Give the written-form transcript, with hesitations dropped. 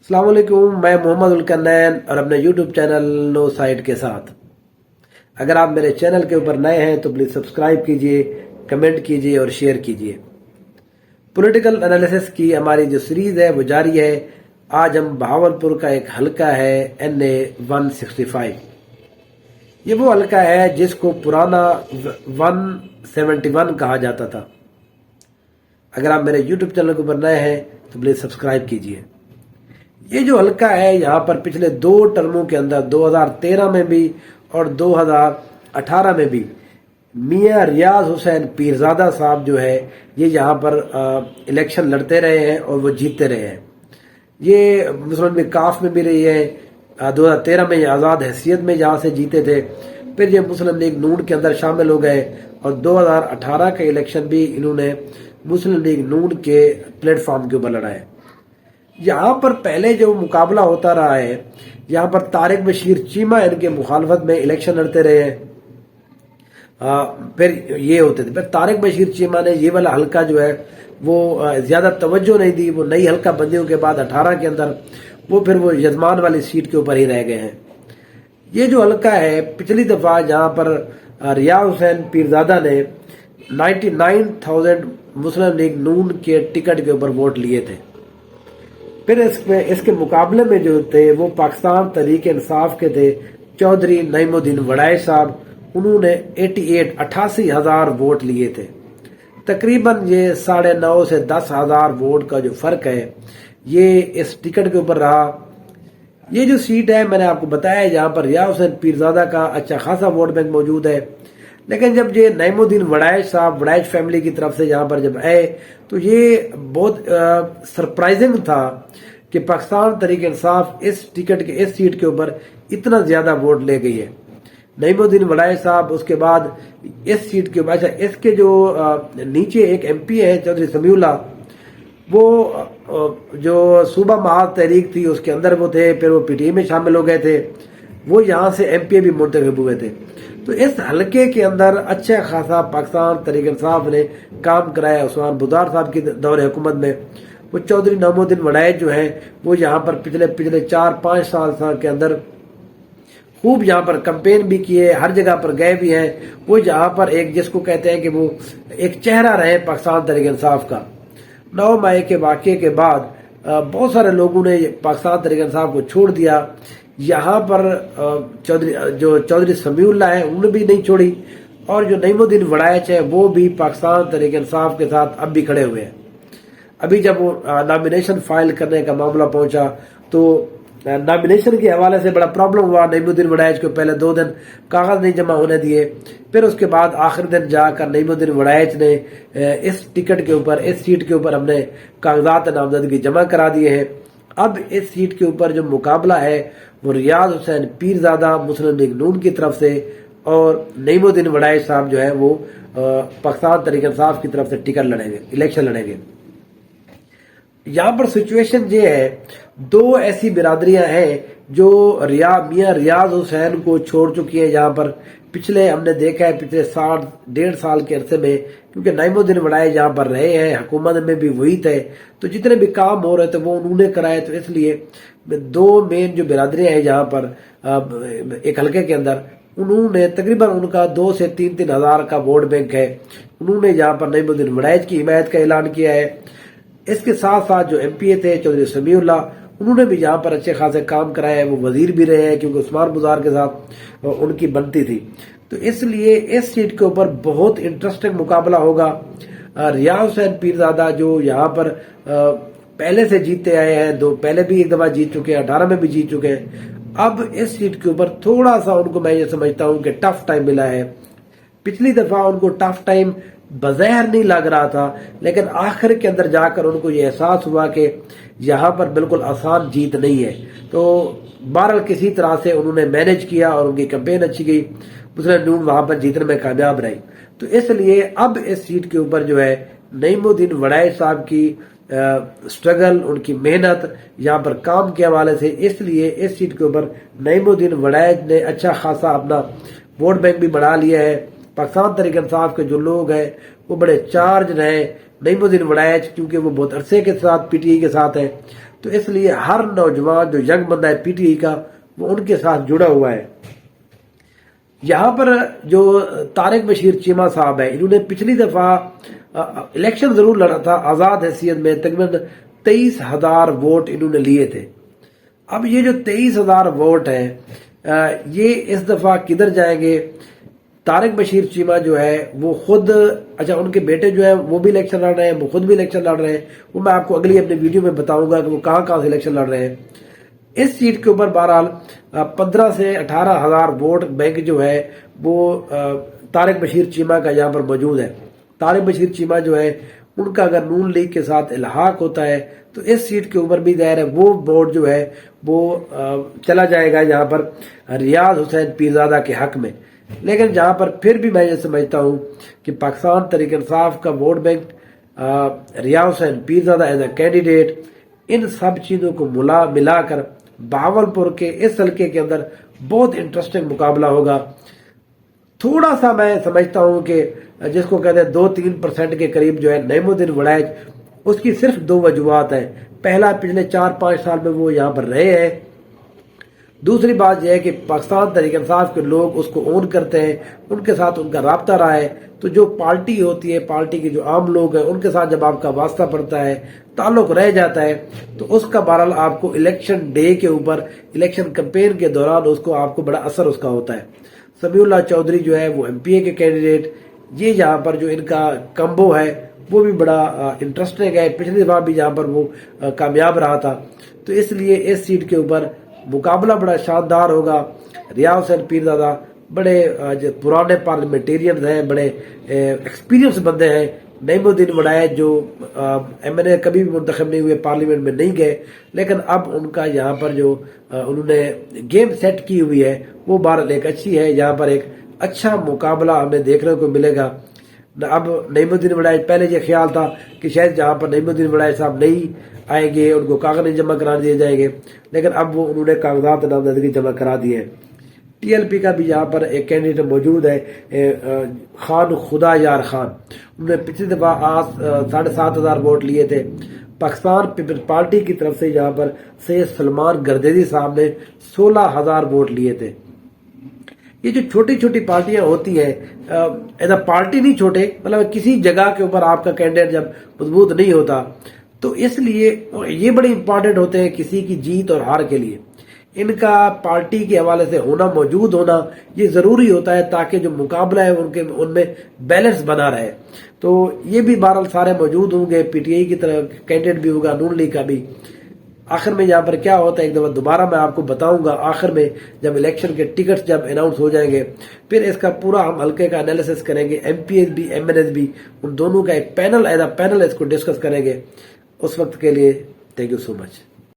अस्सलाम वालेकुम, मैं मोहम्मद उलकन्नैन और अपने यूट्यूब चैनल नो साइड के साथ। अगर आप मेरे चैनल के ऊपर नए हैं तो प्लीज़ सब्सक्राइब कीजिए, कमेंट कीजिए और शेयर कीजिए। पॉलिटिकल एनालिसिस की हमारी जो सीरीज़ है वो जारी है। आज हम बहावलपुर का एक हलका है NA 165। ये वो हलका है जिसको पुराना 171 कहा जाता था। अगर आप मेरे यूट्यूब चैनल के ऊपर नए हैं तो प्लीज़ सब्सक्राइब कीजिए। ये जो हलका है यहाँ पर पिछले 2 टर्मों के अंदर 2013 में भी और 2018 में भी मियां रियाज हुसैन पीरजादा साहब जो है ये यहाँ पर इलेक्शन लड़ते रहे हैं और वो जीतते रहे हैं। ये मुस्लिम लीग काफ में भी रही है। 2013 में ये आज़ाद हैसियत में यहाँ से जीते थे, फिर ये मुस्लिम लीग नून के अंदर शामिल हो गए और 2018 का इलेक्शन भी इन्होंने मुस्लिम लीग नून के प्लेटफॉर्म के ऊपर लड़ा है। यहाँ पर पहले जो मुकाबला होता रहा है, यहाँ पर तारिक बशीर चीमा इनके मुखालफत में इलेक्शन लड़ते रहे हैं। फिर ये होते थे, फिर तारिक बशीर चीमा ने ये वाला हलका जो है वो ज्यादा तवज्जो नहीं दी। वो नई हलका बंदियों के बाद 18 के अंदर वो फिर वो यजमान वाली सीट के ऊपर ही रह गए हैं। ये जो हलका है पिछली दफा जहाँ पर रियाज हुसैन पीरजादा ने 99,000 मुस्लिम लीग नून के टिकट के ऊपर वोट लिए थे। फिर इसके मुकाबले में जो थे वो पाकिस्तान तहरीक इंसाफ के थे चौधरी नईमुद्दीन वड़ाई साहब। उन्होंने 88,000 वोट लिए थे। तकरीबन ये 9.5 से 10,000 वोट का जो फर्क है ये इस टिकट के ऊपर रहा। ये जो सीट है मैंने आपको बताया जहाँ पर रियाज हुसैन पीरजादा का अच्छा खासा वोट बैंक मौजूद है। लेकिन जब ये नईमुद्दीन वड़ाई साहब वड़ाई फैमिली की तरफ से यहाँ पर जब आए तो ये बहुत सरप्राइजिंग था कि पाकिस्तान तहरीक इंसाफ इस टिकट के इस सीट के ऊपर इतना ज्यादा वोट ले गई है। नईमुद्दीन वड़ाई साहब उसके बाद इस सीट के ऊपर अच्छा इसके जो नीचे एक MP है चौधरी समीउल्लाह, वो जो सूबा महाज तहरीक थी उसके अंदर वो थे, फिर वो PTI में शामिल हो गए थे। वो यहाँ से MP भी मुंतखब हुए थे। तो इस हलके के अंदर अच्छा खासा पाकिस्तान तहरीक इंसाफ ने काम कराया उस्मान बुज़दार साहब की दौरे हुकूमत में। वो चौधरी नईमुद्दीन वड़ाई जो है वो यहाँ पर पिछले 4-5 साल के अंदर खूब यहाँ पर कैंपेन भी किए, हर जगह पर गए भी हैं। वो यहाँ पर एक जिसको कहते हैं कि वो एक चेहरा रहे पाकिस्तान तहरीक इंसाफ का। 9 मई के वाक़े के बाद बहुत सारे लोगों ने पाकिस्तान तहरीक इंसाफ को छोड़ दिया। यहाँ पर चौधरी समीउल्लाह है उन्होंने भी नहीं छोड़ी और जो नईमुद्दीन वड़ाई है वो भी पाकिस्तान तहरीक इंसाफ के साथ अब भी खड़े हुए हैं। अभी जब वो नॉमिनेशन फाइल करने का मामला पहुंचा तो नॉमिनेशन के हवाले से बड़ा प्रॉब्लम हुआ। नईमुद्दीन वड़ाई को पहले 2 दिन कागज नहीं जमा होने दिए, फिर उसके बाद आखिरी दिन जाकर नईमुद्दीन वड़ाई ने इस टिकट के ऊपर इस सीट के ऊपर हमने कागजात नामजदगी जमा करा दिए हैं। अब इस सीट के ऊपर जो मुकाबला है वो रियाज हुसैन पीरजादा मुस्लिम लीग नून की तरफ से और नईमुद्दीन वड़ाई साहब जो है वो पाकिस्तान तहरीक इंसाफ की तरफ से टिकट लड़ेंगे, इलेक्शन लड़ेंगे। यहाँ पर सिचुएशन ये है, 2 ऐसी बिरादरियां हैं जो मियां रियाज हुसैन को छोड़ चुकी है। यहाँ पर पिछले हमने देखा है पिछले 1.5 साल के अरसे में, क्योंकि नईमुद्दीन वड़ाई जहाँ पर रहे हैं हुकूमत में भी वही थे, तो जितने भी काम हो रहे थे वो उन्होंने कराए। तो इसलिए 2 मेन जो बिरादरियां हैं यहाँ पर एक हल्के के अंदर, उन्होंने तकरीबन उनका 2 से 3 हज़ार का वोट बैंक है। उन्होंने यहाँ पर नईमुद्दीन वड़ाई की हिमायत का ऐलान किया है। इसके साथ साथ जो MP थे चौधरी समीउल्लाह, उन्होंने भी यहाँ पर अच्छे खासे काम कराए हैं। वो वजीर भी रहे हैं क्योंकि उस्मान बुज़दार के साथ उनकी बनती थी। तो इसलिए इस सीट के ऊपर बहुत इंटरेस्टिंग मुकाबला होगा। रियाज हुसैन पीरजादा जो यहाँ पर पहले से जीतते आए हैं, पहले भी एक दफा जीत चुके हैं, 18 में भी जीत चुके हैं। अब इस सीट के ऊपर थोड़ा सा उनको मैं ये समझता हूँ कि टफ टाइम मिला है। पिछली दफा उनको टफ टाइम बज़ाहिर नहीं लग रहा था, लेकिन आखिर के अंदर जाकर उनको ये एहसास हुआ कि यहाँ पर बिल्कुल आसान जीत नहीं है। तो बहरहाल किसी तरह से उन्होंने मैनेज किया और उनकी कैंपेन अच्छी गई, मुस्लिम नून वहां पर जीतने में कामयाब रही। तो इसलिए अब इस सीट के ऊपर जो है नईमुद्दीन वड़ाई साहब की स्ट्रगल, उनकी मेहनत यहाँ पर काम के हवाले से, इसलिए इस सीट के ऊपर नईमुद्दीन वड़ाई ने अच्छा खासा अपना वोट बैंक भी बढ़ा लिया है। पाकिस्तान तहरीक इंसाफ के जो लोग हैं वो बड़े चार्ज रहे नईमुद्दीन वड़ाई, क्योंकि वो बहुत अरसे के साथ PTI के साथ है। تو اس لیے ہر نوجوان جو ینگ بندہ ہے پی ٹی آئی کا وہ ان کے ساتھ جڑا ہوا ہے. یہاں پر جو طارق بشیر چیمہ صاحب ہے، انہوں نے پچھلی دفعہ الیکشن ضرور لڑا تھا آزاد حیثیت میں، تقریباً 23,000 ووٹ انہوں نے لیے تھے. اب یہ جو 23,000 ووٹ ہیں یہ اس دفعہ کدھر جائیں گے؟ طارق بشیر چیمہ جو ہے وہ خود، اچھا ان کے بیٹے جو ہیں وہ بھی الیکشن لڑ رہے ہیں، وہ خود بھی الیکشن لڑ رہے ہیں، وہ میں آپ کو اگلی اپنے ویڈیو میں بتاؤں گا کہ وہ کہاں کہاں سے الیکشن لڑ رہے ہیں. اس سیٹ کے اوپر بہرحال 15 سے 18,000 ووٹ بینک جو ہے وہ طارق بشیر چیمہ کا یہاں پر موجود ہے. طارق بشیر چیمہ جو ہے ان کا اگر نون لیگ کے ساتھ الحاق ہوتا ہے تو اس سیٹ کے اوپر بھی ظاہر ہے وہ ووٹ جو ہے وہ چلا جائے گا یہاں پر ریاض حسین پیرزادہ کے حق میں. لیکن جہاں پر پھر بھی میں یہ سمجھتا ہوں کہ پاکستان تحریک انصاف کا vote bank Riaz Hussain Pirzada as a candidate, ان سب چیزوں کو ملا کر بہاولپور کے اس حلقے کے اندر بہت انٹرسٹنگ مقابلہ ہوگا. تھوڑا سا میں سمجھتا ہوں کہ جس کو کہتے ہیں 2-3% کے قریب جو ہے نعیم الدین وڑائچ، اس کی صرف 2 وجوہات ہیں. پہلا، پچھلے 4-5 سال میں وہ یہاں پر رہے ہیں. دوسری بات یہ ہے کہ پاکستان تحریک انصاف کے لوگ اس کو اون کرتے ہیں، ان کے ساتھ ان کا رابطہ رہا ہے. تو جو پارٹی ہوتی ہے، پارٹی کے جو عام لوگ ہیں ان کے ساتھ جب آپ کا واسطہ پڑتا ہے، تعلق رہ جاتا ہے، تو اس کا بہرحال آپ کو الیکشن ڈے کے اوپر، الیکشن کمپین کے دوران اس کو آپ کو بڑا اثر اس کا ہوتا ہے. سمیع اللہ چودھری جو ہے وہ MP کے کینڈیڈیٹ، یہ یہاں پر جو ان کا کمبو ہے وہ بھی بڑا انٹرسٹنگ ہے. پچھلی دفعہ بھی یہاں پر وہ کامیاب رہا تھا. تو اس لیے اس سیٹ کے اوپر مقابلہ بڑا شاندار ہوگا. ریاض حسین پیرزادہ بڑے پرانے پارلیمنٹیرینز ہیں، بڑے ایکسپیرینس بندے ہیں. نعیم الدین وڑائچ جو MNA کبھی بھی منتخب نہیں ہوئے، پارلیمنٹ میں نہیں گئے، لیکن اب ان کا یہاں پر جو انہوں نے گیم سیٹ کی ہوئی ہے وہ بہرحال ایک اچھی ہے. یہاں پر ایک اچھا مقابلہ ہمیں دیکھنے کو ملے گا. اب نعیم الدین وڑائچ، پہلے یہ خیال تھا کہ شاید جہاں پر نعیم الدین وڑائچ صاحب نہیں آئیں گے، ان کو کاغذ جمع کرا دیے جائیں گے، لیکن اب وہ انہوں نے کاغذات نامزدگی جمع کرا دیے ہیں. TLP کا بھی یہاں پر ایک کینڈیڈیٹ موجود ہے، خان خدا یار خان. انہوں نے پچھلی دفعہ 7,500 ووٹ لیے تھے. پاکستان پیپلز پارٹی کی طرف سے یہاں پر سید سلمان گردیزی صاحب نے 16,000 ووٹ لیے تھے. یہ جو چھوٹی چھوٹی پارٹیاں ہوتی ہیں، ایز اے پارٹی نہیں چھوٹے، مطلب کسی جگہ کے اوپر آپ کا کینڈیڈیٹ جب مضبوط نہیں ہوتا تو اس لیے یہ بڑے امپورٹنٹ ہوتے ہیں کسی کی جیت اور ہار کے لیے. ان کا پارٹی کے حوالے سے موجود ہونا یہ ضروری ہوتا ہے تاکہ جو مقابلہ ہے ان میں بیلنس بنا رہے. تو یہ بھی بہرحال سارے موجود ہوں گے. PTI کی طرف کینڈیڈیٹ بھی ہوگا، نون لیگ کا بھی. آخر میں یہاں پر کیا ہوتا ہے ایک دفعہ دوبارہ میں آپ کو بتاؤں گا. آخر میں جب الیکشن کے ٹکٹ جب اناؤنس ہو جائیں گے پھر اس کا پورا ہم حلقے کا انالیسس کریں گے. MPs بھی MNS بھی، ان دونوں کا ایک پینل اس کو ڈسکس کریں گے. اس وقت کے لیے تھینک یو سو مچ.